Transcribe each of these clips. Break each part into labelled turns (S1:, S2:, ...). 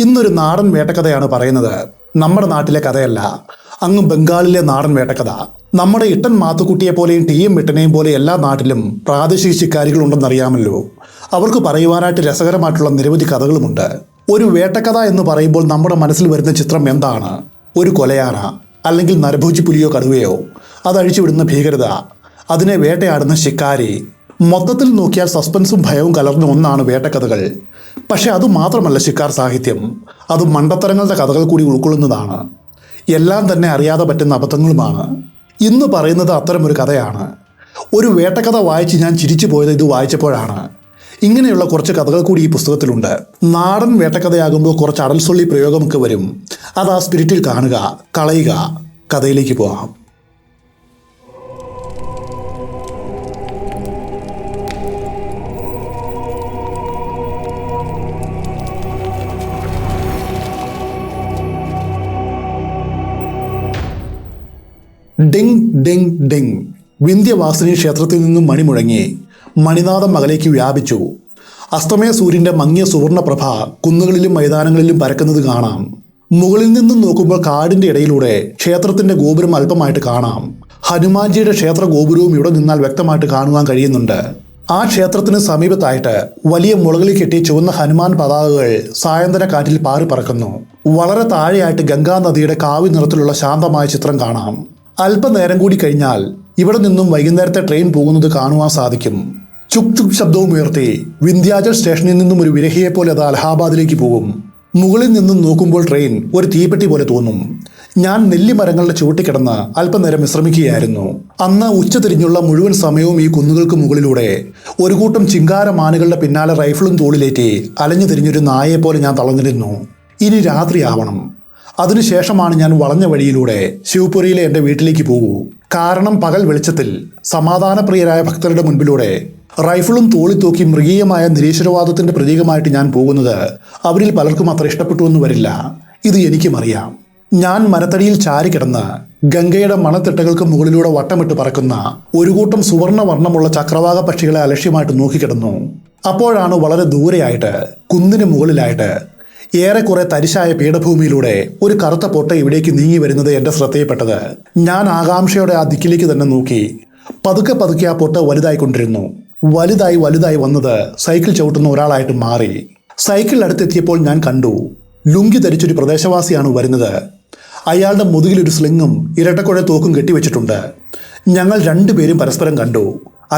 S1: ഇന്നൊരു നാടൻ വേട്ടക്കഥയാണ് പറയുന്നത്. നമ്മുടെ നാട്ടിലെ കഥയല്ല, അങ്ങ് ബംഗാളിലെ നാടൻ വേട്ടക്കഥ. നമ്മുടെ ഇട്ടൻ മാത്തുക്കുട്ടിയെ പോലെയും ടി.എം. ഇട്ടനെയും പോലെ എല്ലാ നാട്ടിലും പ്രാദേശിക ശിക്കാരികളുണ്ടെന്നറിയാമല്ലോ. അവർക്ക് പറയുവാനായിട്ട് രസകരമായിട്ടുള്ള നിരവധി കഥകളുമുണ്ട്. ഒരു വേട്ടക്കഥ എന്ന് പറയുമ്പോൾ നമ്മുടെ മനസ്സിൽ വരുന്ന ചിത്രം എന്താണ്? ഒരു കൊലയാന, അല്ലെങ്കിൽ നരഭോജി പുലിയോ കടുവയോ, അതഴിച്ചുവിടുന്ന ഭീകരത, അതിനെ വേട്ടയാടുന്ന ശിക്കാരി. മൊത്തത്തിൽ നോക്കിയാൽ സസ്പെൻസും ഭയവും കലർന്ന ഒന്നാണ് വേട്ടക്കഥകൾ. പക്ഷെ അതുമാത്രമല്ല ശിക്കാർ സാഹിത്യം, അത് മണ്ടത്തരങ്ങളുടെ കഥകൾ കൂടി ഉൾക്കൊള്ളുന്നതാണ്. എല്ലാം തന്നെ അറിയാതെ പറ്റുന്ന അബദ്ധങ്ങളുമാണ്. ഇന്ന് പറയുന്നത് അത്തരമൊരു കഥയാണ്. ഒരു വേട്ടക്കഥ വായിച്ച് ഞാൻ ചിരിച്ചു പോയത് ഇത് വായിച്ചപ്പോഴാണ്. ഇങ്ങനെയുള്ള കുറച്ച് കഥകൾ കൂടി ഈ പുസ്തകത്തിലുണ്ട്. നാടൻ വേട്ടക്കഥയാകുമ്പോൾ കുറച്ച് അടൽസൊള്ളി പ്രയോഗമൊക്കെ വരും. അത് ആ സ്പിരിറ്റിൽ കാണുക, കളയുക. കഥയിലേക്ക് പോകാം. Ding Ding Ding. വിന്ധ്യവാസിനി ക്ഷേത്രത്തിൽ നിന്നും മണി മുഴങ്ങി. മണിനാഥം അകലേക്ക് വ്യാപിച്ചു. അസ്തമയ സൂര്യന്റെ മങ്ങിയ സുവർണപ്രഭ കുന്നുകളിലും മൈതാനങ്ങളിലും പരക്കുന്നത് കാണാം. മുകളിൽ നിന്നും നോക്കുമ്പോൾ കാടിന്റെ ഇടയിലൂടെ ക്ഷേത്രത്തിന്റെ ഗോപുരം അല്പമായിട്ട് കാണാം. ഹനുമാൻജിയുടെ ക്ഷേത്ര ഗോപുരവും ഇവിടെ നിന്നാൽ വ്യക്തമായിട്ട് കാണുവാൻ കഴിയുന്നുണ്ട്. ആ ക്ഷേത്രത്തിന് സമീപത്തായിട്ട് വലിയ മുളകളിൽ കെട്ടിയ ചുവന്ന ഹനുമാൻ പതാകകൾ സായന്തന കാറ്റിൽ പാറി പറക്കുന്നു. വളരെ താഴെയായിട്ട് ഗംഗാ നദിയുടെ കാവി നിറത്തിലുള്ള ശാന്തമായ ചിത്രം കാണാം. അല്പനേരം കൂടി കഴിഞ്ഞാൽ ഇവിടെ നിന്നും വൈകുന്നേരത്തെ ട്രെയിൻ പോകുന്നത് കാണുവാൻ സാധിക്കും. ചുക് ചുക് ശബ്ദവും ഉയർത്തി വിന്ധ്യാചൽ സ്റ്റേഷനിൽ നിന്നും ഒരു വിരഹിയെ പോലെ അത് അലഹാബാദിലേക്ക് പോകും. മുകളിൽ നിന്നും നോക്കുമ്പോൾ ട്രെയിൻ ഒരു തീപ്പെട്ടി പോലെ തോന്നും. ഞാൻ നെല്ലിമരങ്ങളുടെ ചുവട്ടിക്കിടന്ന് അല്പനേരം വിശ്രമിക്കുകയായിരുന്നു. അന്ന് ഉച്ചതിരിഞ്ഞുള്ള മുഴുവൻ സമയവും ഈ കുന്നുകൾക്ക് മുകളിലൂടെ ഒരു കൂട്ടം ചിങ്കാരമാനുകളുടെ പിന്നാലെ റൈഫിളും തോളിലേറ്റി അലഞ്ഞു തിരിഞ്ഞൊരു നായയെപ്പോലെ ഞാൻ തളർന്നിരുന്നു. ഇനി രാത്രിയാവണം. അതിനുശേഷമാണ് ഞാൻ വളഞ്ഞ വഴിയിലൂടെ ശിവപുരിയിലെ എൻ്റെ വീട്ടിലേക്ക് പോകൂ. കാരണം പകൽ വെളിച്ചത്തിൽ സമാധാനപ്രിയരായ ഭക്തരുടെ മുൻപിലൂടെ റൈഫിളും തോളിത്തൂക്കി മൃഗീയമായ നിരീശ്വരവാദത്തിന്റെ പ്രതീകമായിട്ട് ഞാൻ പോകുന്നത് അവരിൽ പലർക്കും അത്ര ഇഷ്ടപ്പെട്ടുവെന്ന് വരില്ല. ഇത് എനിക്കും അറിയാം. ഞാൻ മരത്തടിയിൽ ചാരിക്കിടന്ന് ഗംഗയുടെ മണത്തിട്ടകൾക്ക് മുകളിലൂടെ വട്ടമിട്ട് പറക്കുന്ന ഒരു കൂട്ടം സുവർണ വർണ്ണമുള്ള ചക്രവാക പക്ഷികളെ അലക്ഷ്യമായിട്ട് നോക്കിക്കിടന്നു. അപ്പോഴാണ് വളരെ ദൂരെയായിട്ട് കുന്നിന് മുകളിലായിട്ട് ഏറെക്കുറെ തരിശായ പീഠഭൂമിയിലൂടെ ഒരു കറുത്ത പൊട്ട ഇവിടേക്ക് നീങ്ങി വരുന്നത് എൻ്റെ ശ്രദ്ധയിൽപ്പെട്ടത്. ഞാൻ ആകാംക്ഷയോടെ ആ ദിക്കിലേക്ക് തന്നെ നോക്കി. പതുക്കെ പതുക്കെ ആ പൊട്ട വലുതായിക്കൊണ്ടിരുന്നു. വലുതായി വന്നത് സൈക്കിൾ ചവിട്ടുന്ന ഒരാളായിട്ട് മാറി. സൈക്കിൾ അടുത്തെത്തിയപ്പോൾ ഞാൻ കണ്ടു, ലുങ്കി ധരിച്ചൊരു പ്രദേശവാസിയാണ് വരുന്നത്. അയാളുടെ മുതുകിലൊരു സ്ലിങ്ങും ഇരട്ടക്കുഴ തോക്കും കെട്ടിവെച്ചിട്ടുണ്ട്. ഞങ്ങൾ രണ്ടുപേരും പരസ്പരം കണ്ടു.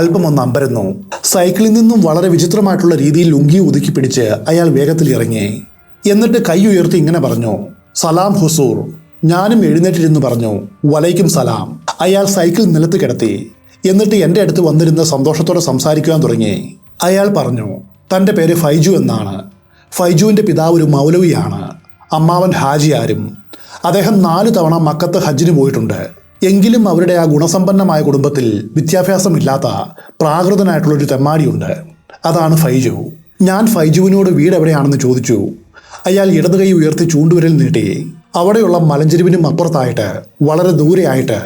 S1: അല്പം ഒന്ന് അമ്പരന്നു. സൈക്കിളിൽ നിന്നും വളരെ വിചിത്രമായിട്ടുള്ള രീതിയിൽ ലുങ്കി ഒതുക്കി പിടിച്ച് അയാൾ വേഗത്തിൽ ഇറങ്ങി. എന്നിട്ട് കൈ ഉയർത്തി ഇങ്ങനെ പറഞ്ഞു, സലാം ഹുസൂർ. ഞാനും എഴുന്നേറ്റിരുന്ന് പറഞ്ഞു, വലൈക്കും സലാം. അയാൾ സൈക്കിൾ നിലത്ത് കിടത്തി. എന്നിട്ട് എൻ്റെ അടുത്ത് വന്നിരുന്ന സന്തോഷത്തോടെ സംസാരിക്കുവാൻ തുടങ്ങി. അയാൾ പറഞ്ഞു തൻ്റെ പേര് ഫൈജു എന്നാണ്. ഫൈജുവിൻ്റെ പിതാവ് ഒരു മൗലവിയാണ്, അമ്മാവൻ ഹാജിയാരും. അദ്ദേഹം 4 തവണ മക്കത്ത് ഹജ്ജിന് പോയിട്ടുണ്ട്. എങ്കിലും അവരുടെ ആ ഗുണസമ്പന്നമായ കുടുംബത്തിൽ വിദ്യാഭ്യാസമില്ലാത്ത പ്രാകൃതനായിട്ടുള്ളൊരു തെമ്മാടിയുണ്ട്. അതാണ് ഫൈജു. ഞാൻ ഫൈജുവിനോട് വീട് എവിടെയാണെന്ന് ചോദിച്ചു. അയാൾ ഇടത് കൈ ഉയർത്തി ചൂണ്ടുവിരൽ നീട്ടി. അവിടെയുള്ള മലഞ്ചെരുവിനും അപ്പുറത്തായിട്ട് വളരെ ദൂരെയായിട്ട്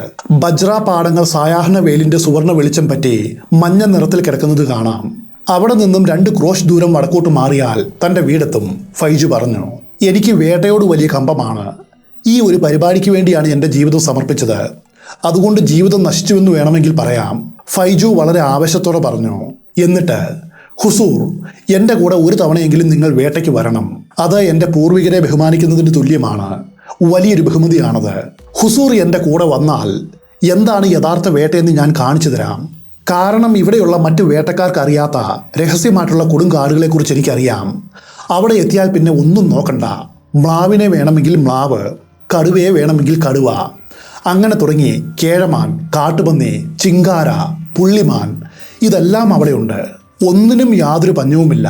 S1: ബജ്ര പാടങ്ങൾ സായാഹ്ന വെയിലിന്റെ സുവർണ വെളിച്ചം പറ്റി മഞ്ഞ നിറത്തിൽ കിടക്കുന്നത് കാണാം. അവിടെ നിന്നും 2 ക്രോശ് ദൂരം വടക്കോട്ട് മാറിയാൽ തൻ്റെ വീടെത്തും, ഫൈജു പറഞ്ഞു. എനിക്ക് വേട്ടയോട് വലിയ കമ്പമാണ്. ഈ ഒരു പരിപാടിക്ക് വേണ്ടിയാണ് എൻ്റെ ജീവിതം സമർപ്പിച്ചത്. അതുകൊണ്ട് ജീവിതം നശിച്ചുവെന്ന് വേണമെങ്കിൽ പറയാം, ഫൈജു വളരെ ആവേശത്തോടെ പറഞ്ഞു. എന്നിട്ട്, ഹുസൂർ, എൻ്റെ കൂടെ ഒരു തവണയെങ്കിലും നിങ്ങൾ വേട്ടയ്ക്ക് വരണം. അത് എൻ്റെ പൂർവികരെ ബഹുമാനിക്കുന്നതിന് തുല്യമാണ്. വലിയൊരു ബഹുമതിയാണത്. ഹുസൂർ എൻ്റെ കൂടെ വന്നാൽ എന്താണ് യഥാർത്ഥ വേട്ടയെന്ന് ഞാൻ കാണിച്ചു തരാം. കാരണം ഇവിടെയുള്ള മറ്റു വേട്ടക്കാർക്ക് അറിയാത്ത രഹസ്യമായിട്ടുള്ള കൊടുങ്കാടുകളെക്കുറിച്ച് എനിക്കറിയാം. അവിടെ എത്തിയാൽ പിന്നെ ഒന്നും നോക്കണ്ട. മ്ലാവിനെ വേണമെങ്കിൽ മ്ലാവ്, കടുവയെ വേണമെങ്കിൽ കടുവ, അങ്ങനെ തുടങ്ങി കേഴമാൻ, കാട്ടുപന്നി, ചിങ്കാര, പുള്ളിമാൻ, ഇതെല്ലാം അവിടെയുണ്ട്. ഒന്നിനും യാതൊരു പഞ്ഞവുമില്ല.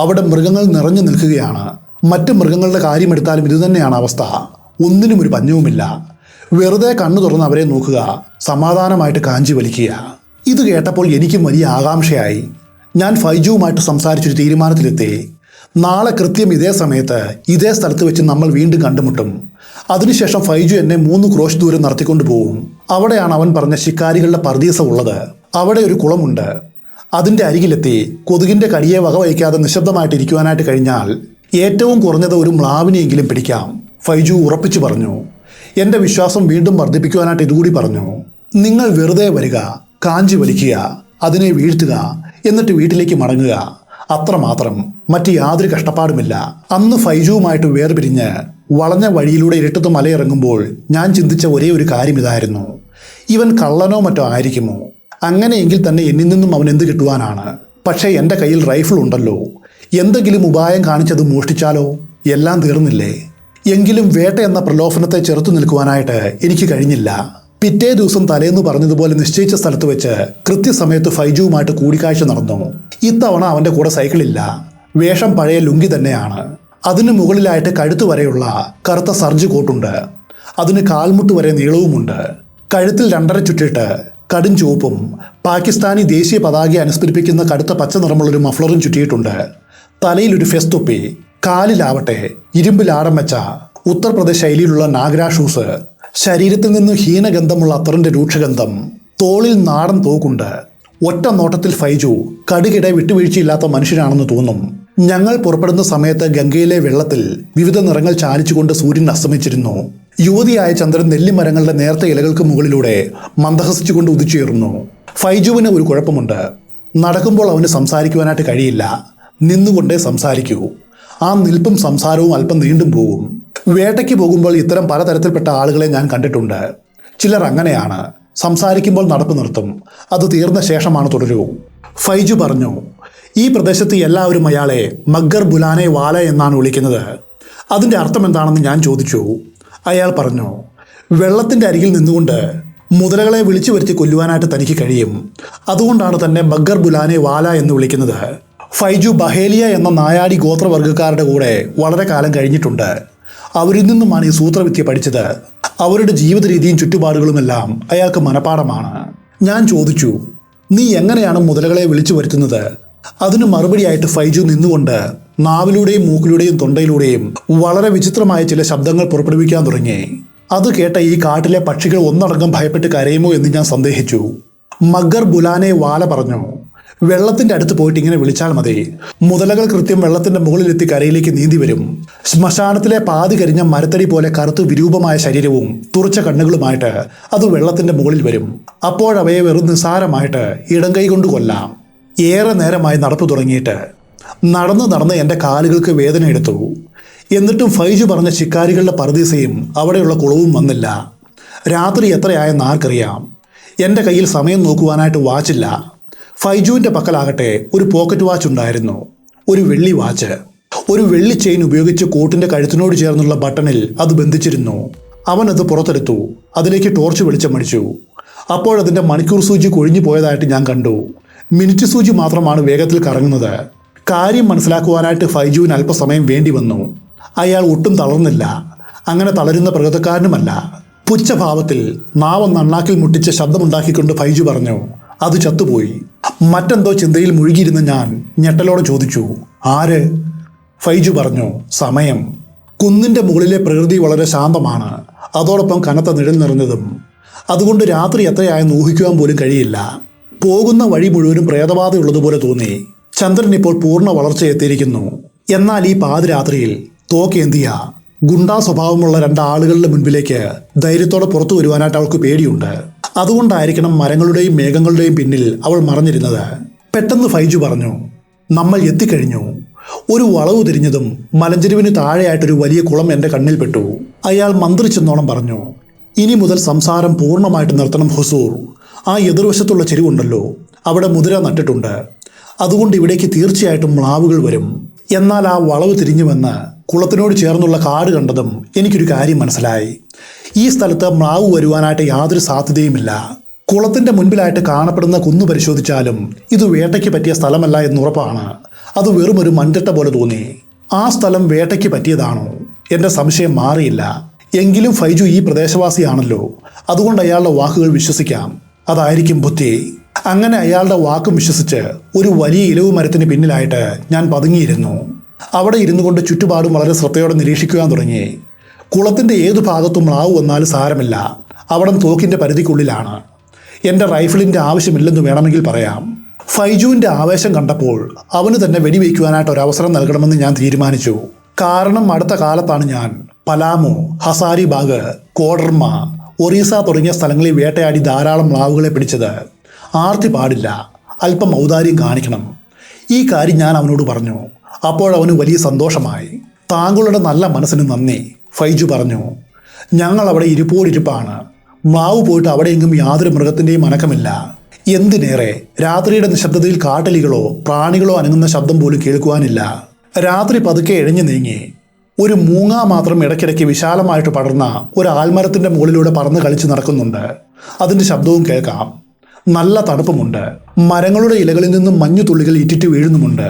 S1: അവിടെ മൃഗങ്ങൾ നിറഞ്ഞു നിൽക്കുകയാണ്. മറ്റു മൃഗങ്ങളുടെ കാര്യമെടുത്താലും ഇതുതന്നെയാണ് അവസ്ഥ. ഒന്നിനും ഒരു പഞ്ഞവുമില്ല. വെറുതെ കണ്ണു തുറന്ന് അവരെ നോക്കുക, സമാധാനമായിട്ട് കാഞ്ചി വലിക്കുക. ഇത് കേട്ടപ്പോൾ എനിക്കും വലിയ ആകാംക്ഷയായി. ഞാൻ ഫൈജുവുമായിട്ട് സംസാരിച്ചൊരു തീരുമാനത്തിലെത്തി. നാളെ കൃത്യം ഇതേ സമയത്ത് ഇതേ സ്ഥലത്ത് വെച്ച് നമ്മൾ വീണ്ടും കണ്ടുമുട്ടും. അതിനുശേഷം ഫൈജു എന്നെ 3 ക്രോശ് ദൂരം നടത്തിക്കൊണ്ടു പോകും. അവിടെയാണ് അവൻ പറഞ്ഞ ശിക്കാരികളുടെ പർദീസ ഉള്ളത്. അവിടെ ഒരു കുളമുണ്ട്. അതിൻ്റെ അരികിലെത്തി കൊതുകിൻ്റെ കടിയെ വകവയ്ക്കാതെ നിശബ്ദമായിട്ട് ഇരിക്കുവാനായിട്ട് കഴിഞ്ഞാൽ ഏറ്റവും കുറഞ്ഞത് ഒരു മ്ലാവിനെയെങ്കിലും പിടിക്കാം, ഫൈജു ഉറപ്പിച്ചു പറഞ്ഞു. എൻ്റെ വിശ്വാസം വീണ്ടും വർദ്ധിപ്പിക്കുവാനായിട്ട് ഇതുകൂടി പറഞ്ഞു. നിങ്ങൾ വെറുതെ വരിക, കാഞ്ചി വലിക്കുക, അതിനെ വീഴ്ത്തുക, എന്നിട്ട് വീട്ടിലേക്ക് മടങ്ങുക, അത്രമാത്രം. മറ്റ് യാതൊരു കഷ്ടപ്പാടുമില്ല. അന്ന് ഫൈജുവുമായിട്ട് വേർപിരിഞ്ഞ് വളഞ്ഞ വഴിയിലൂടെ ഇരുട്ടത്ത് മലയിറങ്ങുമ്പോൾ ഞാൻ ചിന്തിച്ച ഒരേ ഒരു കാര്യം ഇതായിരുന്നു: ഇവൻ കള്ളനോ മറ്റോ ആയിരിക്കുമോ? അങ്ങനെയെങ്കിൽ തന്നെ എന്നിൽ നിന്നും അവൻ എന്ത് കിട്ടുവാനാണ്? പക്ഷേ എൻ്റെ കയ്യിൽ റൈഫിൾ ഉണ്ടല്ലോ. എന്തെങ്കിലും ഉപായം കാണിച്ചത് മോഷ്ടിച്ചാലോ? എല്ലാം തീർന്നില്ലേ? എങ്കിലും വേട്ട എന്ന പ്രലോഭനത്തെ ചെറുത്തു നിൽക്കുവാനായിട്ട് എനിക്ക് കഴിഞ്ഞില്ല. പിറ്റേ ദിവസം തലേന്ന് പറഞ്ഞതുപോലെ നിശ്ചയിച്ച സ്ഥലത്ത് വെച്ച് കൃത്യസമയത്ത് ഫൈജുവുമായിട്ട് കൂടിക്കാഴ്ച നടന്നു. ഇത്തവണ അവൻ്റെ കൂടെ സൈക്കിളില്ല. വേഷം പഴയ ലുങ്കി തന്നെയാണ്. അതിന് മുകളിലായിട്ട് കഴുത്ത് വരെയുള്ള കറുത്ത സർജ് കോട്ടുണ്ട്. അതിന് കാൽമുട്ട് വരെ നീളവുമുണ്ട്. കഴുത്തിൽ 2.5 ചുറ്റിട്ട് കടും ചുവപ്പും പാകിസ്ഥാനി ദേശീയ പതാക അനുസ്മരിപ്പിക്കുന്ന കടുത്ത പച്ച നിറമുള്ളൊരു മഫ്ലറും ചുറ്റിയിട്ടുണ്ട്. തലയിലൊരു ഫെസ് തൊപ്പി, കാലിലാവട്ടെ ഇരുമ്പിലാടം വെച്ച ഉത്തർപ്രദേശ് ശൈലിയിലുള്ള നാഗ്ര ഷൂസ്. ശരീരത്തിൽ നിന്ന് ഹീനഗന്ധമുള്ള അത്തറിൻ്റെ രൂക്ഷഗന്ധം. തോളിൽ നാടൻ തോക്കുണ്ട്. ഒറ്റ നോട്ടത്തിൽ ഫൈജു കടുകിടെ വിട്ടുവീഴ്ചയില്ലാത്ത മനുഷ്യനാണെന്ന് തോന്നും. ഞങ്ങൾ പുറപ്പെടുന്ന സമയത്ത് ഗംഗയിലെ വെള്ളത്തിൽ വിവിധ നിറങ്ങൾ ചാലിച്ചുകൊണ്ട് സൂര്യൻ അസ്തമിച്ചിരുന്നു. യുവതിയായ ചന്ദ്രൻ നെല്ലിമരങ്ങളുടെ നേർത്ത ഇലകൾക്ക് മുകളിലൂടെ മന്ദഹസിച്ചുകൊണ്ട് ഉദിച്ചുയർന്നു. ഫൈജുവിന് ഒരു കുഴപ്പമുണ്ട്. നടക്കുമ്പോൾ അവന് സംസാരിക്കുവാനായിട്ട് കഴിയില്ല. നിന്നുകൊണ്ടേ സംസാരിക്കൂ. ആ നിൽപ്പും സംസാരവും അല്പം നീണ്ടും പോകും. വേട്ടയ്ക്ക് പോകുമ്പോൾ ഇത്തരം പലതരത്തിൽപ്പെട്ട ആളുകളെ ഞാൻ കണ്ടിട്ടുണ്ട്. ചിലർ അങ്ങനെയാണ്. സംസാരിക്കുമ്പോൾ നടപ്പ് നിർത്തും. അത് തീർന്ന ശേഷമാണ് തുടരൂ. ഫൈജു പറഞ്ഞു. ഈ പ്രദേശത്ത് എല്ലാവരും അയാളെ മഗ്ഗർ ബുലാനെ വാല എന്നാണ് വിളിക്കുന്നത്. അതിൻ്റെ അർത്ഥം എന്താണെന്ന് ഞാൻ ചോദിച്ചു. അയാൾ പറഞ്ഞു, വെള്ളത്തിൻ്റെ അരികിൽ നിന്നുകൊണ്ട് മുതലകളെ വിളിച്ചു വരുത്തി കൊല്ലുവാനായിട്ട് തനിക്ക് കഴിയും. അതുകൊണ്ടാണ് തന്നെ മഗ്ഗർ ബുലാനെ വാല എന്ന് വിളിക്കുന്നത്. ഫൈജു ബഹേലിയ എന്ന നായാടി ഗോത്രവർഗ്ഗക്കാരുടെ കൂടെ വളരെ കാലം കഴിഞ്ഞിട്ടുണ്ട്. അവരിൽ നിന്നുമാണ് ഈ സൂത്രവിദ്യ പഠിച്ചത്. അവരുടെ ജീവിത രീതിയും ചുറ്റുപാടുകളുമെല്ലാം അയാൾക്ക് മനഃപ്പാടമാണ്. ഞാൻ ചോദിച്ചു, നീ എങ്ങനെയാണ് മുതലകളെ വിളിച്ചു വരുത്തുന്നത്? അതിന് മറുപടിയായിട്ട് ഫൈജു നിന്നുകൊണ്ട് നാവിലൂടെയും മൂക്കിലൂടെയും തൊണ്ടയിലൂടെയും വളരെ വിചിത്രമായ ചില ശബ്ദങ്ങൾ പുറപ്പെടുവിക്കാൻ തുടങ്ങി. അത് കേട്ട ഈ കാട്ടിലെ പക്ഷികൾ ഒന്നടങ്കം ഭയപ്പെട്ട് കരയുമോ എന്ന് ഞാൻ സന്ദേഹിച്ചു. മഗ്ഗർ ബുലാനെ വാല പറഞ്ഞു, വെള്ളത്തിൻ്റെ അടുത്ത് പോയിട്ട് ഇങ്ങനെ വിളിച്ചാൽ മതി. മുതലകൾ കൃത്യം വെള്ളത്തിൻ്റെ മുകളിലെത്തി കരയിലേക്ക് നീന്തി വരും. ശ്മശാനത്തിലെ പാതി കരിഞ്ഞ മരത്തടി പോലെ കറുത്ത് വിരൂപമായ ശരീരവും തുറച്ച കണ്ണുകളുമായിട്ട് അത് വെള്ളത്തിൻ്റെ മുകളിൽ വരും. അപ്പോഴവയെ വെറും നിസ്സാരമായിട്ട് ഇടം കൈ കൊണ്ട് കൊല്ലാം. ഏറെ നേരമായി നടപ്പ് തുടങ്ങിയിട്ട് നടന്ന് എൻ്റെ കാലുകൾക്ക് വേദന എടുത്തു. എന്നിട്ടും ഫൈജു പറഞ്ഞ ശിക്കാരികളുടെ പറുദീസയും അവിടെയുള്ള കുളവും വന്നില്ല. രാത്രി എത്രയായെന്ന് ആർക്കറിയാം. എൻ്റെ കയ്യിൽ സമയം നോക്കുവാനായിട്ട് വാച്ചില്ല. ഫൈജുവിൻ്റെ പക്കലാകട്ടെ ഒരു പോക്കറ്റ് വാച്ച് ഉണ്ടായിരുന്നു. ഒരു വെള്ളി വാച്ച്. ഒരു വെള്ളി ചെയിൻ ഉപയോഗിച്ച് കോട്ടിൻ്റെ കഴുത്തിനോട് ചേർന്നുള്ള ബട്ടണിൽ അത് ബന്ധിച്ചിരുന്നു. അവനത് പുറത്തെടുത്തു. അതിലേക്ക് ടോർച്ച് വെളിച്ചമടിച്ചു. അപ്പോഴതിൻ്റെ മണിക്കൂർ സൂചി കൊഴിഞ്ഞു പോയതായിട്ട് ഞാൻ കണ്ടു. മിനിറ്റ് സൂചി മാത്രമാണ് വേഗത്തിൽ കറങ്ങുന്നത്. കാര്യം മനസ്സിലാക്കുവാനായിട്ട് ഫൈജുവിന് അല്പസമയം വേണ്ടി വന്നു. അയാൾ ഒട്ടും തളർന്നില്ല. അങ്ങനെ തളരുന്ന പ്രകൃതക്കാരനുമല്ല. പുച്ഛഭാവത്തിൽ നാവൊന്ന് അണ്ണാക്കിൽ മുട്ടിച്ച് ശബ്ദമുണ്ടാക്കിക്കൊണ്ട് ഫൈജു പറഞ്ഞു, അത് ചത്തുപോയി. മറ്റെന്തോ ചിന്തയിൽ മുഴുകിയിരുന്ന ഞാൻ ഞെട്ടലോടെ ചോദിച്ചു, ആര്? ഫൈജു പറഞ്ഞു, സമയം. കുന്നിൻ്റെ മുകളിലെ പ്രകൃതി വളരെ ശാന്തമാണ്. അതോടൊപ്പം കനത്ത നിഴൽ നിറഞ്ഞതും. അതുകൊണ്ട് രാത്രി എത്രയായെന്ന് ഊഹിക്കുവാൻ പോലും കഴിയില്ല. പോകുന്ന വഴി മുഴുവനും പ്രേതബാധയുള്ളതുപോലെ തോന്നി. ചന്ദ്രൻ ഇപ്പോൾ പൂർണ്ണ വളർച്ചയെത്തിയിരിക്കുന്നു. എന്നാൽ ഈ പാതിരാത്രിയിൽ തോക്കേന്തിയ ഗുണ്ടാ സ്വഭാവമുള്ള 2 ആളുകളുടെ മുൻപിലേക്ക് ധൈര്യത്തോടെ പുറത്തു വരുവാനായിട്ട് അവൾക്ക് പേടിയുണ്ട്. അതുകൊണ്ടായിരിക്കണം മരങ്ങളുടെയും മേഘങ്ങളുടെയും പിന്നിൽ അവൾ മറഞ്ഞിരുന്നത്. പെട്ടെന്ന് ഫൈജു പറഞ്ഞു, നമ്മൾ എത്തിക്കഴിഞ്ഞു. ഒരു വളവ് തിരിഞ്ഞതും മലഞ്ചെരുവിന് താഴെയായിട്ടൊരു വലിയ കുളം എൻ്റെ കണ്ണിൽപ്പെട്ടു. അയാൾ മന്ത്രിച്ചെന്നോണം പറഞ്ഞു, ഇനി മുതൽ സംസാരം പൂർണ്ണമായിട്ട് നിർത്തണം ഹുസൂർ. ആ എതിർവശത്തുള്ള ചെരുവുണ്ടല്ലോ, അവിടെ മുതിര നട്ടിട്ടുണ്ട്. അതുകൊണ്ട് ഇവിടേക്ക് തീർച്ചയായിട്ടും മ്ലാവുകൾ വരും. എന്നാൽ ആ വളവ് തിരിഞ്ഞു വന്ന് കുളത്തിനോട് ചേർന്നുള്ള കാട് കണ്ടതും എനിക്കൊരു കാര്യം മനസ്സിലായി. ഈ സ്ഥലത്ത് മ്ലാവ് വരുവാനായിട്ട് യാതൊരു സാധ്യതയുമില്ല. കുളത്തിൻ്റെ മുൻപിലായിട്ട് കാണപ്പെടുന്ന കുന്നു പരിശോധിച്ചാലും ഇത് വേട്ടയ്ക്ക് പറ്റിയ സ്ഥലമല്ല എന്നുറപ്പാണ്. അത് വെറും ഒരു മൺതിട്ട പോലെ തോന്നി. ആ സ്ഥലം വേട്ടയ്ക്ക് പറ്റിയതാണോ? എൻ്റെ സംശയം മാറിയില്ല. എങ്കിലും ഫൈജു ഈ പ്രദേശവാസിയാണല്ലോ, അതുകൊണ്ട് അയാളുടെ വാക്കുകൾ വിശ്വസിക്കാം. അതായിരിക്കും ബുദ്ധി. അങ്ങനെ അയാളുടെ വാക്കും വിശ്വസിച്ച് ഒരു വലിയ ഇലവ് മരത്തിന് പിന്നിലായിട്ട് ഞാൻ പതുങ്ങിയിരുന്നു. അവിടെ ഇരുന്നു കൊണ്ട് ചുറ്റുപാടും വളരെ ശ്രദ്ധയോടെ നിരീക്ഷിക്കുവാൻ തുടങ്ങി. കുളത്തിൻ്റെ ഏതു ഭാഗത്തും മ്ലാവ് വന്നാലും സാരമില്ല, അവിടം തോക്കിൻ്റെ പരിധിക്കുള്ളിലാണ്. എൻ്റെ റൈഫിളിൻ്റെ ആവശ്യമില്ലെന്ന് വേണമെങ്കിൽ പറയാം. ഫൈജുവിൻ്റെ ആവേശം കണ്ടപ്പോൾ അവന് തന്നെ വെടിവെക്കുവാനായിട്ട് ഒരവസരം നൽകണമെന്ന് ഞാൻ തീരുമാനിച്ചു. കാരണം അടുത്ത കാലത്താണ് ഞാൻ പലാമു, ഹസാരിബാഗ്, കോഡർമ, ഒറീസ തുടങ്ങിയ സ്ഥലങ്ങളിൽ വേട്ടയാടി ധാരാളം മ്ലാവുകളെ പിടിച്ചത്. ആർത്തി പാടില്ല, അല്പം ഔദാര്യം കാണിക്കണം. ഈ കാര്യം ഞാൻ അവനോട് പറഞ്ഞു. അപ്പോഴവന് വലിയ സന്തോഷമായി. താങ്കളുടെ നല്ല മനസ്സിന് നന്ദി, ഫൈജു പറഞ്ഞു. ഞങ്ങൾ അവിടെ ഇരിപ്പോടിരിപ്പാണ്. മ്ലാവ് പോയിട്ട് അവിടെയെങ്കും യാതൊരു മൃഗത്തിൻ്റെയും അനക്കമില്ല. എന്തിനേറെ രാത്രിയുടെ നിശബ്ദതയിൽ കാട്ടലികളോ പ്രാണികളോ അനങ്ങുന്ന ശബ്ദം പോലും കേൾക്കുവാനില്ല. രാത്രി പതുക്കെ ഇഴഞ്ഞു നീങ്ങി. ഒരു മൂങ്ങ മാത്രം ഇടയ്ക്കിടയ്ക്ക് വിശാലമായിട്ട് പടർന്ന ഒരു ആൽമരത്തിൻ്റെ മുകളിലൂടെ പറന്ന് കളിച്ച് നടക്കുന്നുണ്ട്. അതിൻ്റെ ശബ്ദവും കേൾക്കാം. നല്ല തണുപ്പുമുണ്ട്. മരങ്ങളുടെ ഇലകളിൽ നിന്നും മഞ്ഞുതുള്ളികൾ ഇറ്റിറ്റ് വീഴുന്നുമുണ്ട്.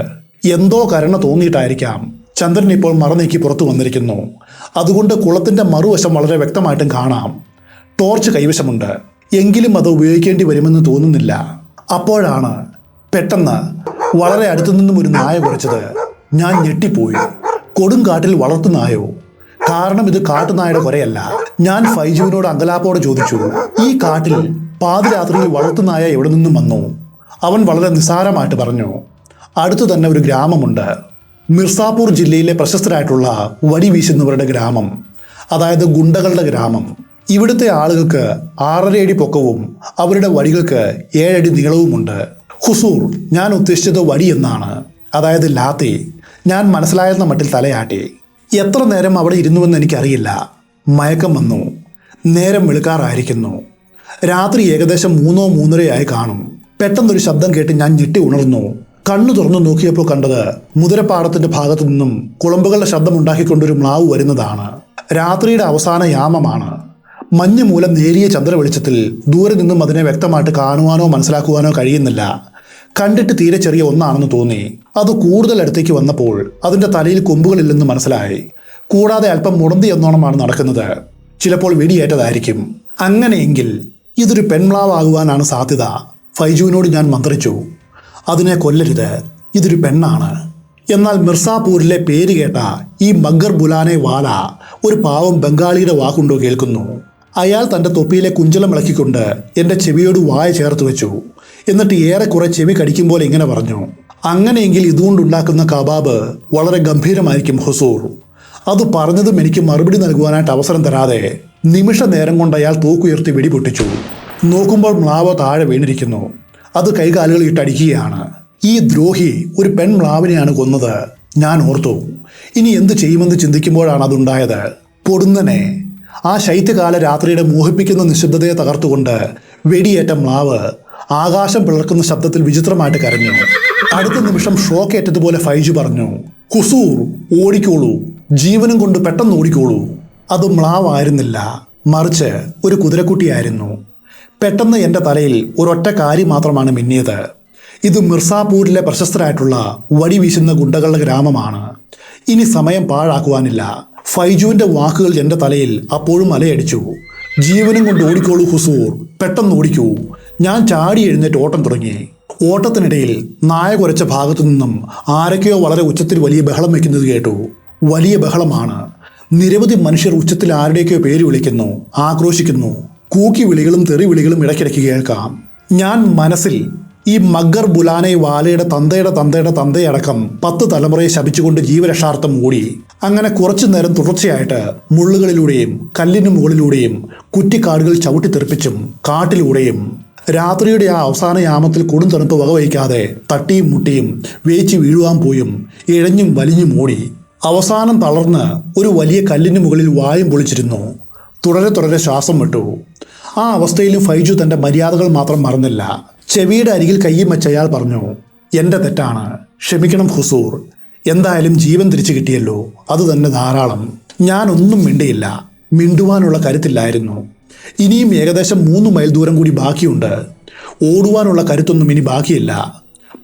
S1: എന്തോ കരുണ തോന്നിയിട്ടായിരിക്കാം ചന്ദ്രൻ ഇപ്പോൾ മറനീക്കി പുറത്തു വന്നിരിക്കുന്നു. അതുകൊണ്ട് കുളത്തിൻ്റെ മറുവശം വളരെ വ്യക്തമായിട്ടും കാണാം. ടോർച്ച് കൈവശമുണ്ട്. എങ്കിലും അത് ഉപയോഗിക്കേണ്ടി വരുമെന്ന് തോന്നുന്നില്ല. അപ്പോഴാണ് പെട്ടെന്ന് വളരെ അടുത്തു നിന്നും ഒരു നായ കുരച്ചത്. ഞാൻ ഞെട്ടിപ്പോയി. കൊടുങ്കാട്ടിൽ വളർത്തുനായോ? കാരണം ഇത് കാട്ടുനായുടെ കുരയല്ല. ഞാൻ ഫൈജുവിനോട് അങ്കലാപ്പോടെ ചോദിച്ചു, ഈ കാട്ടിൽ പാതിരാത്രിയിൽ വളർത്തുനായ എവിടെ നിന്നും വന്നു? അവൻ വളരെ നിസ്സാരമായിട്ട് പറഞ്ഞു, അടുത്തു തന്നെ ഒരു ഗ്രാമമുണ്ട്. മിർസാപൂർ ജില്ലയിലെ പ്രശസ്തരായിട്ടുള്ള വടി വീശുന്നവരുടെ ഗ്രാമം, അതായത് ഗുണ്ടകളുടെ ഗ്രാമം. ഇവിടുത്തെ ആളുകൾക്ക് 6.5 അടി പൊക്കവും അവരുടെ വടികൾക്ക് 7 അടി നീളവുമുണ്ട്. ഹുസൂർ, ഞാൻ ഉദ്ദേശിച്ചത് വടി എന്നാണ്, അതായത് ലാത്തി. ഞാൻ മനസ്സിലായെന്ന മട്ടിൽ തലയാട്ടി. എത്ര നേരം അവിടെ ഇരുന്നുവെന്ന് എനിക്കറിയില്ല. മയക്കം വന്നു. നേരം വെളുക്കാറായിരിക്കുന്നു. രാത്രി ഏകദേശം 3-3:30 കാണും. പെട്ടെന്നൊരു ശബ്ദം കേട്ട് ഞാൻ ഞെട്ടി ഉണർന്നു. കണ്ണു തുറന്നു നോക്കിയപ്പോൾ കണ്ടത് മുതിരപ്പാടത്തിന്റെ ഭാഗത്തു നിന്നും കുളമ്പുകളുടെ ശബ്ദമുണ്ടാക്കിക്കൊണ്ടൊരു മ്ലാവ് വരുന്നതാണ്. രാത്രിയുടെ അവസാന യാമമാണ്. മഞ്ഞ് മൂലം നേരിയ ചന്ദ്രവെളിച്ചത്തിൽ ദൂരെ നിന്നും അതിനെ വ്യക്തമായിട്ട് കാണുവാനോ മനസ്സിലാക്കുവാനോ കഴിയുന്നില്ല. കണ്ടിട്ട് തീരെ ചെറിയ ഒന്നാണെന്ന് തോന്നി. അത് കൂടുതൽ അടുത്തേക്ക് വന്നപ്പോൾ അതിൻ്റെ തലയിൽ കൊമ്പുകളില്ലെന്ന് മനസ്സിലായി. കൂടാതെ അല്പം മുടന്തി എന്നോണമാണ് നടക്കുന്നത്. ചിലപ്പോൾ വെടിയേറ്റതായിരിക്കും. അങ്ങനെയെങ്കിൽ ഇതൊരു പെൺമ്ലാവാകുവാനാണ് സാധ്യത. ഫൈജുവിനോട് ഞാൻ മന്ത്രിച്ചു, അതിനെ കൊല്ലരുത്, ഇതൊരു പെണ്ണാണ്. എന്നാൽ മിർസാപൂരിലെ പേര് കേട്ട ഈ മഗ്ഗർ ബുലാനെ വാല ഒരു പാവം ബംഗാളിയുടെ വാക്കുണ്ടോ കേൾക്കുന്നു. അയാൾ തൻ്റെ തൊപ്പിയിലെ കുഞ്ചലം ഇളക്കിക്കൊണ്ട് എൻ്റെ ചെവിയോട് വായ ചേർത്ത് വെച്ചു. എന്നിട്ട് ഏറെക്കുറെ ചെവി കടിക്കും പോലെ ഇങ്ങനെ പറഞ്ഞു, അങ്ങനെയെങ്കിൽ ഇതുകൊണ്ടുണ്ടാക്കുന്ന കബാബ് വളരെ ഗംഭീരമായിരിക്കും ഹുസൂർ. അത് പറഞ്ഞതും എനിക്ക് മറുപടി നൽകുവാനായിട്ട് അവസരം തരാതെ നിമിഷ നേരം കൊണ്ട് അയാൾ തൂക്കുയർത്തി വെടിപൊട്ടിച്ചു. നോക്കുമ്പോൾ മ്ലാവ് താഴെ വീണിരിക്കുന്നു. അത് കൈകാലുകൾ ഇട്ടടിക്കുകയാണ്. ഈ ദ്രോഹി ഒരു പെൺമ്ലാവിനെയാണ് കൊന്നത്. ഞാൻ ഓർത്തു, ഇനി എന്ത് ചെയ്യുമെന്ന് ചിന്തിക്കുമ്പോഴാണ് അതുണ്ടായത്. പൊടുന്നനെ ആ ശൈത്യകാല രാത്രിയുടെ മോഹിപ്പിക്കുന്ന നിശബ്ദതയെ തകർത്തുകൊണ്ട് വെടിയേറ്റ മ്ലാവ് ആകാശം പിളർക്കുന്ന ശബ്ദത്തിൽ വിചിത്രമായിട്ട് കരഞ്ഞു. അടുത്ത നിമിഷം ഷോക്കേറ്റതുപോലെ ഫൈജു പറഞ്ഞു, ഹുസൂർ, ഓടിക്കോളൂ, ജീവനും കൊണ്ട് പെട്ടെന്ന് ഓടിക്കോളൂ. അത് മ്ലാവായിരുന്നില്ല, മറിച്ച് ഒരു കുതിരക്കുട്ടിയായിരുന്നു. പെട്ടെന്ന് എൻ്റെ തലയിൽ ഒരൊറ്റ കാര്യം മാത്രമാണ് മിന്നിയത്. ഇത് മിർസാപൂരിലെ പ്രശസ്തരായിട്ടുള്ള വടി വീശുന്ന ഗുണ്ടകളുടെ ഗ്രാമമാണ്. ഇനി സമയം പാഴാക്കുവാനില്ല. ഫൈജുവിൻ്റെ വാക്കുകൾ എൻ്റെ തലയിൽ അപ്പോഴും അലയടിച്ചു. ജീവനും കൊണ്ട് ഓടിക്കോളൂ ഹുസൂർ, പെട്ടെന്ന് ഓടിക്കൂ. ഞാൻ ചാടി എഴുന്നേറ്റ് ഓട്ടം തുടങ്ങി. ഓട്ടത്തിനിടയിൽ നായ കുരച്ച ഭാഗത്തു നിന്നും ആരൊക്കെയോ വളരെ ഉച്ചത്തിൽ വലിയ ബഹളം വയ്ക്കുന്നത് കേട്ടു. വലിയ ബഹളമാണ്. നിരവധി മനുഷ്യർ ഉച്ചത്തിൽ ആരുടെയൊക്കെയോ പേര് വിളിക്കുന്നു, ആക്രോശിക്കുന്നു. കൂക്കി വിളികളും തെറി വിളികളും ഇടയ്ക്കിടയ്ക്ക് കേൾക്കാം. ഞാൻ മനസ്സിൽ ഈ മഗ്ഗർ ബുലാനെ വാലയുടെ തന്തയുടെ തന്തയടക്കം 10 തലമുറയെ ശപിച്ചുകൊണ്ട് ജീവരക്ഷാർത്ഥം ഓടി. അങ്ങനെ കുറച്ചു നേരം തുടർച്ചയായിട്ട് മുള്ളുകളിലൂടെയും കല്ലിന് മുകളിലൂടെയും കുറ്റിക്കാടുകൾ ചവിട്ടിത്തെറിപ്പിച്ചും കാട്ടിലൂടെയും രാത്രിയുടെ ആ അവസാന യാമത്തിൽ കൊടും തണുപ്പ് വകവയ്ക്കാതെ തട്ടിയും മുട്ടിയും വേച്ച് വീഴുവാൻ പോയും ഇഴഞ്ഞും വലിഞ്ഞും ഓടി. അവസാനം തളർന്ന് ഒരു വലിയ കല്ലിന് മുകളിൽ വായും പൊളിച്ചിരുന്നു. തുടരെ ശ്വാസം വിട്ടു. ആ അവസ്ഥയിലും ഫൈജു തൻ്റെ മര്യാദകൾ മാത്രം മറന്നില്ല. ചെവിയുടെ അരികിൽ കയ്യും വെച്ച് അയാൾ പറഞ്ഞു, എൻ്റെ തെറ്റാണ്, ക്ഷമിക്കണം ഹുസൂർ. എന്തായാലും ജീവൻ തിരിച്ചു കിട്ടിയല്ലോ, അത് തന്നെ ധാരാളം. ഞാനൊന്നും മിണ്ടിയില്ല. മിണ്ടുവാനുള്ള കരുത്തില്ലായിരുന്നു. ഇനിയും ഏകദേശം 3 മൈൽ ദൂരം കൂടി ബാക്കിയുണ്ട്. ഓടുവാനുള്ള കരുത്തൊന്നും ഇനി ബാക്കിയില്ല.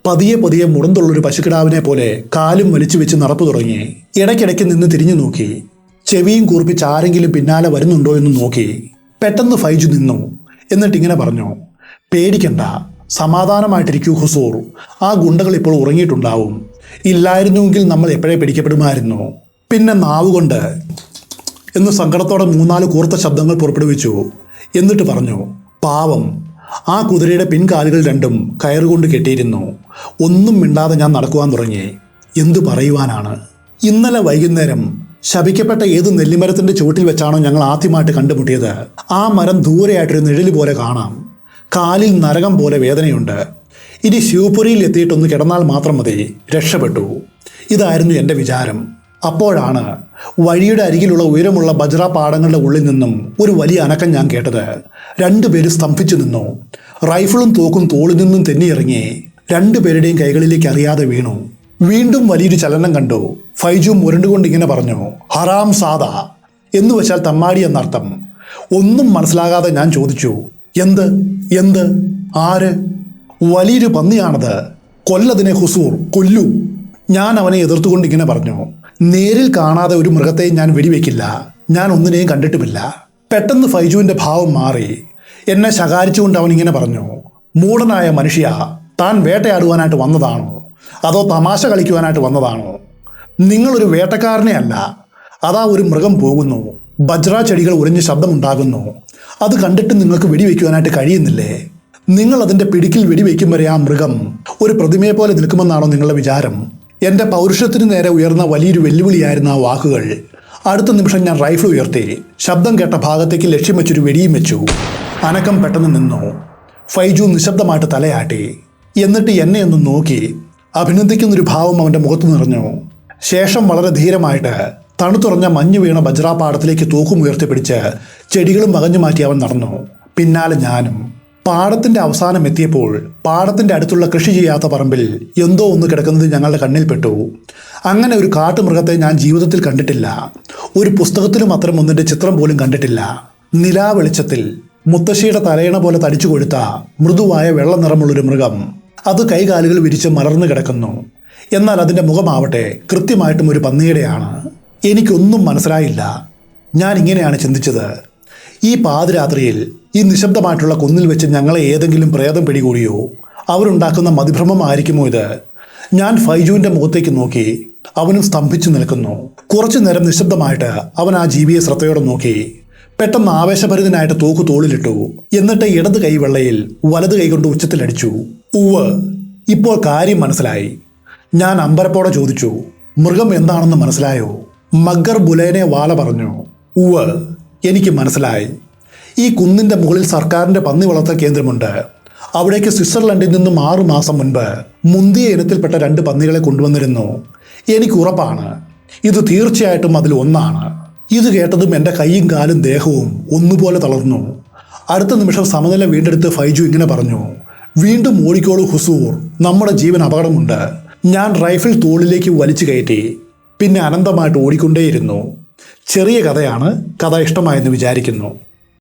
S1: പതിയെ മുടന്തുള്ളൊരു പശുക്കിടാവിനെ പോലെ കാലും വലിച്ചു വെച്ച് നടപ്പു തുടങ്ങി. ഇടയ്ക്കിടയ്ക്ക് നിന്ന് തിരിഞ്ഞു നോക്കി. ചെവിയും കൂർപ്പിച്ച് ആരെങ്കിലും പിന്നാലെ വരുന്നുണ്ടോ എന്ന് നോക്കി. പെട്ടെന്ന് ഫൈജു നിന്നു. എന്നിട്ടിങ്ങനെ പറഞ്ഞു, പേടിക്കണ്ട, സമാധാനമായിട്ടിരിക്കൂ ഹുസൂർ. ആ ഗുണ്ടകൾ ഇപ്പോൾ ഉറങ്ങിയിട്ടുണ്ടാവും. ഇല്ലായിരുന്നുവെങ്കിൽ നമ്മൾ എപ്പോഴേ പിടിക്കപ്പെടുമായിരുന്നു. പിന്നെ നാവുകൊണ്ട് എന്ന് സങ്കടത്തോടെ 3-4 കൂർത്ത ശബ്ദങ്ങൾ പുറപ്പെടുവിച്ചു. എന്നിട്ട് പറഞ്ഞു, പാവം, ആ കുതിരയുടെ പിൻകാലുകൾ രണ്ടും കയറുകൊണ്ട് കെട്ടിയിരുന്നു. ഒന്നും മിണ്ടാതെ ഞാൻ നടക്കുവാൻ തുടങ്ങി. എന്തു പറയുവാനാണ്? ഇന്നലെ വൈകുന്നേരം ശപിക്കപ്പെട്ട ഏത് നെല്ലിമരത്തിന്റെ ചുവട്ടിൽ വെച്ചാണോ ഞങ്ങൾ ആദ്യമായിട്ട് കണ്ടുമുട്ടിയത്, ആ മരം ദൂരെയായിട്ടൊരു നിഴല് പോലെ കാണാം. കാലിൽ നരകം പോലെ വേദനയുണ്ട്. ഇനി ശിവപുരിയിൽ എത്തിയിട്ടൊന്ന് കിടന്നാൽ മാത്രം മതി, രക്ഷപ്പെട്ടു. ഇതായിരുന്നു എൻ്റെ വിചാരം. അപ്പോഴാണ് വഴിയുടെ അരികിലുള്ള ഉയരമുള്ള ബജ്ര പാടങ്ങളുടെ ഉള്ളിൽ നിന്നും ഒരു വലിയ അനക്കം ഞാൻ കേട്ടത്. രണ്ടുപേര് സ്തംഭിച്ചു നിന്നു. റൈഫിളും തോക്കും തോളിൽ നിന്നും തെന്നിയിറങ്ങി രണ്ടുപേരുടെയും കൈകളിലേക്ക് അറിയാതെ വീണു. വീണ്ടും വലിയൊരു ചലനം കണ്ടു. ഫൈജു മുരണ്ടുകൊണ്ട് ഇങ്ങനെ പറഞ്ഞു, ഹറാം സാദ എന്ന് വെച്ചാൽ തമ്മാടി എന്നർത്ഥം. ഒന്നും മനസ്സിലാകാതെ ഞാൻ ചോദിച്ചു, എന്ത് എന്ത് ആര്? വലിയൊരു പന്നിയാണത്, കൊല്ലതിനെ ഹുസൂർ, കൊല്ലൂ. ഞാൻ അവനെ എതിർത്തുകൊണ്ട് ഇങ്ങനെ പറഞ്ഞു, നേരിൽ കാണാതെ ഒരു മൃഗത്തെയും ഞാൻ വെടിവെക്കില്ല, ഞാൻ ഒന്നിനെയും കണ്ടിട്ടുമില്ല. പെട്ടെന്ന് ഫൈജുവിൻ്റെ ഭാവം മാറി. എന്നെ ശകാരിച്ചുകൊണ്ട് അവൻ ഇങ്ങനെ പറഞ്ഞു, മൂഢനായ മനുഷ്യ, താൻ വേട്ടയാടുവാനായിട്ട് വന്നതാണോ അതോ തമാശ കളിക്കുവാനായിട്ട് വന്നതാണോ? നിങ്ങളൊരു വേട്ടക്കാരനെ അല്ല. അതാ ഒരു മൃഗം പോകുന്നു, ബജ്ര ചെടികൾ ഉരഞ്ഞ് ശബ്ദമുണ്ടാകുന്നു. അത് കണ്ടിട്ട് നിങ്ങൾക്ക് വെടിവെക്കുവാനായിട്ട് കഴിയുന്നില്ലേ? നിങ്ങൾ അതിൻ്റെ പിടിക്കിൽ വെടിവെക്കും വരെ ആ മൃഗം ഒരു പ്രതിമയെ പോലെ നിൽക്കുമെന്നാണോ നിങ്ങളുടെ വിചാരം? എൻ്റെ പൗരുഷത്തിന് നേരെ ഉയർന്ന വലിയൊരു വെല്ലുവിളിയായിരുന്ന ആ വാക്കുകൾ. അടുത്ത നിമിഷം ഞാൻ റൈഫിൾ ഉയർത്തി ശബ്ദം കേട്ട ഭാഗത്തേക്ക് ലക്ഷ്യം വെച്ചൊരു വെടിയും വെച്ചു. അനക്കം പെട്ടെന്ന് നിന്നു. ഫൈജു നിശബ്ദമായിട്ട് തലയാട്ടി. എന്നിട്ട് എന്നെ ഒന്ന് നോക്കി. അഭിനന്ദിക്കുന്നൊരു ഭാവം അവൻ്റെ മുഖത്ത് നിറഞ്ഞു. ശേഷം വളരെ ധീരമായിട്ട് തണുത്തുറഞ്ഞ മഞ്ഞു വീണ ബജ്രാപാടത്തിലേക്ക് തൂക്കും ഉയർത്തിപ്പിടിച്ച് ചെടികളും വകഞ്ഞു മാറ്റി അവൻ നടന്നു. പിന്നാലെ ഞാനും. പാടത്തിൻ്റെ അവസാനം എത്തിയപ്പോൾ പാടത്തിൻ്റെ അടുത്തുള്ള കൃഷി ചെയ്യാത്ത പറമ്പിൽ എന്തോ ഒന്ന് കിടക്കുന്നത് ഞങ്ങളുടെ കണ്ണിൽപ്പെട്ടു. അങ്ങനെ ഒരു കാട്ടുമൃഗത്തെ ഞാൻ ജീവിതത്തിൽ കണ്ടിട്ടില്ല. ഒരു പുസ്തകത്തിലും അത്തരം ഒന്നിൻ്റെ ചിത്രം പോലും കണ്ടിട്ടില്ല. നിലാവെളിച്ചത്തിൽ മുത്തശ്ശിയുടെ തലയണ പോലെ തടിച്ചു കൊഴുത്ത മൃദുവായ വെള്ള നിറമുള്ളൊരു മൃഗം. അത് കൈകാലുകൾ വിരിച്ച് മലർന്നു കിടക്കുന്നു. എന്നാൽ അതിൻ്റെ മുഖമാവട്ടെ കൃത്യമായിട്ടും ഒരു പന്നിയുടെയാണ്. എനിക്കൊന്നും മനസ്സിലായില്ല. ഞാൻ ഇങ്ങനെയാണ് ചിന്തിച്ചത്, ഈ പാതിരാത്രിയിൽ ഈ നിശബ്ദമായിട്ടുള്ള കുന്നിൽ വെച്ച് ഞങ്ങളെ ഏതെങ്കിലും പ്രേതം പിടികൂടിയോ? അവരുണ്ടാക്കുന്ന മതിഭ്രമമായിരിക്കുമോ ഇത്? ഞാൻ ഫൈജുവിൻ്റെ മുഖത്തേക്ക് നോക്കി. അവനും സ്തംഭിച്ചു നിൽക്കുന്നു. കുറച്ചു നേരം നിശബ്ദമായിട്ട് അവൻ ആ ജീവിയെ ശ്രദ്ധയോടെ നോക്കി. പെട്ടെന്ന് ആവേശഭരിതനായിട്ട് തോക്ക് തോളിലിട്ടു. എന്നിട്ട് ഇടത് കൈ വെള്ളയിൽ വലത് കൈ കൊണ്ട് ഉച്ചത്തിലടിച്ചു. ഉവ്, ഇപ്പോൾ കാര്യം മനസ്സിലായി. ഞാൻ അമ്പരപ്പോടെ ചോദിച്ചു, മൃഗം എന്താണെന്ന് മനസ്സിലായോ? മഗ്ഗർ ബുലേനെ വാല പറഞ്ഞു. ഉവ്, എനിക്ക് മനസ്സിലായി. ഈ കുന്നിൻ്റെ മുകളിൽ സർക്കാരിൻ്റെ പന്നി വളർത്തൽ കേന്ദ്രമുണ്ട്. അവിടേക്ക് സ്വിറ്റ്സർലൻഡിൽ നിന്നും 6 മാസം മുൻപ് മുന്തിയ ഇനത്തിൽപ്പെട്ട 2 പന്നികളെ കൊണ്ടുവന്നിരുന്നു. എനിക്ക് ഉറപ്പാണ്, ഇത് തീർച്ചയായിട്ടും അതിൽ ഒന്നാണ്. ഇത് കേട്ടതും എൻ്റെ കൈയും കാലും ദേഹവും ഒന്നുപോലെ തളർന്നു. അടുത്ത നിമിഷം സമനില വീണ്ടെടുത്ത് ഫൈജു ഇങ്ങനെ പറഞ്ഞു, വീണ്ടും ഓടിക്കോളൂ ഹുസൂർ, നമ്മുടെ ജീവൻ അപകടമുണ്ട്. ഞാൻ റൈഫിൾ തോളിലേക്ക് വലിച്ചു കയറ്റി. പിന്നെ അനന്തമായിട്ട് ഓടിക്കൊണ്ടേയിരുന്നു. ചെറിയ കഥയാണ്. കഥ ഇഷ്ടമായെന്ന് വിചാരിക്കുന്നു.